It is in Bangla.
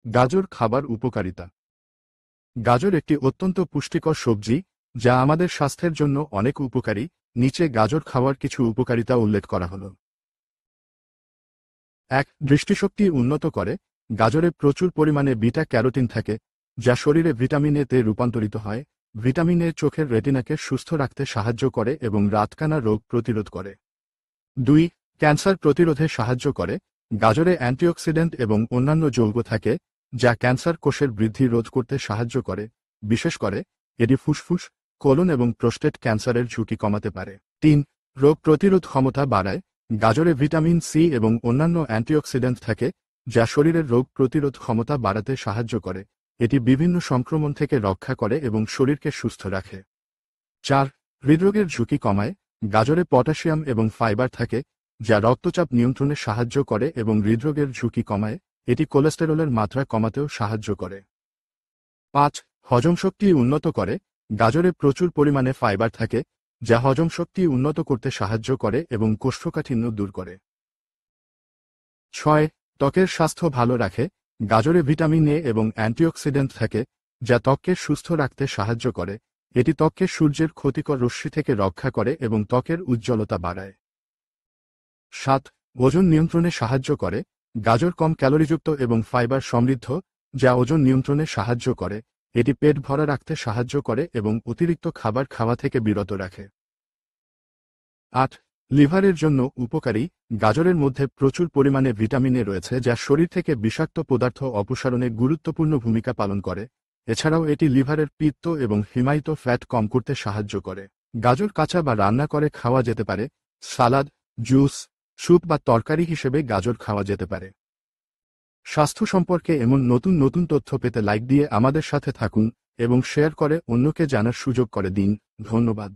গাজর খাবার উপকারিতা। গাজর একটি অত্যন্ত পুষ্টিকর সবজি যা আমাদের স্বাস্থ্যের জন্য অনেক উপকারী। নিচে গাজর খাওয়ার কিছু উপকারিতা উল্লেখ করা হল। ১. দৃষ্টিশক্তি উন্নত করে। গাজরে প্রচুর পরিমাণে বিটা ক্যারোটিন থাকে, যা শরীরে ভিটামিন এ তে রূপান্তরিত হয়। ভিটামিন এ চোখের রেটিনাকে সুস্থ রাখতে সাহায্য করে এবং রাতকানা রোগ প্রতিরোধ করে। ২. ক্যান্সার প্রতিরোধে সাহায্য করে। গাজরে অ্যান্টিঅক্সিডেন্ট এবং অন্যান্য যৌগ থাকে যা ক্যান্সার কোষের বৃদ্ধি রোধ করতে সাহায্য করে। বিশেষ করে এটি ফুসফুস, কোলন এবং প্রোস্টেট ক্যান্সারের ঝুঁকি কমাতে পারে। ৩. রোগ প্রতিরোধ ক্ষমতা বাড়ায়। গাজরে ভিটামিন সি এবং অন্যান্য অ্যান্টিঅক্সিডেন্ট থাকে যা শরীরের রোগ প্রতিরোধ ক্ষমতা বাড়াতে সাহায্য করে। এটি বিভিন্ন সংক্রমণ থেকে রক্ষা করে এবং শরীরকে সুস্থ রাখে। ৪. হৃদরোগের ঝুঁকি কমায়। গাজরে পটাশিয়াম এবং ফাইবার থাকে যা রক্তচাপ নিয়ন্ত্রণে সাহায্য করে এবং হৃদরোগের ঝুঁকি কমায়। এটি কোলেস্টেরলের মাত্রা কমাতেও সাহায্য করে। ৫. হজমশক্তি উন্নত করে। গাজরে প্রচুর পরিমাণে ফাইবার থাকে যা হজমশক্তি উন্নত করতে সাহায্য করে এবং কোষ্ঠকাঠিন্য দূর করে। ৬. ত্বকের স্বাস্থ্য ভালো রাখে। গাজরে ভিটামিন এ এবং অ্যান্টিঅক্সিডেন্ট থাকে যা ত্বককে সুস্থ রাখতে সাহায্য করে। এটি ত্বককে সূর্যের ক্ষতিকর রশ্মি থেকে রক্ষা করে এবং ত্বকের উজ্জ্বলতা বাড়ায়। ৭. ওজন নিয়ন্ত্রণে সাহায্য করে। গাজর কম ক্যালোরিযুক্ত এবং ফাইবার সমৃদ্ধ যা ওজন নিয়ন্ত্রণে সাহায্য করে। এটি পেট ভরা রাখতে সাহায্য করে এবং অতিরিক্ত খাবার খাওয়া থেকে বিরত রাখে। ৮. লিভারের জন্য উপকারী। গাজরের মধ্যে প্রচুর পরিমাণে ভিটামিন এ রয়েছে যা শরীর থেকে বিষাক্ত পদার্থ অপসারণে গুরুত্বপূর্ণ ভূমিকা পালন করে। এছাড়াও এটি লিভারের পিত্ত এবং হিমায়িত ফ্যাট কম করতে সাহায্য করে। গাজর কাঁচা বা রান্না করে খাওয়া যেতে পারে। সালাদ, জুস, স্যুপ বা তরকারি হিসেবে গাজর খাওয়া যেতে পারে। স্বাস্থ্য সম্পর্কে এমন নতুন নতুন তথ্য পেতে লাইক দিয়ে আমাদের সাথে থাকুন এবং শেয়ার করে অন্যকে জানার সুযোগ করে দিন। ধন্যবাদ।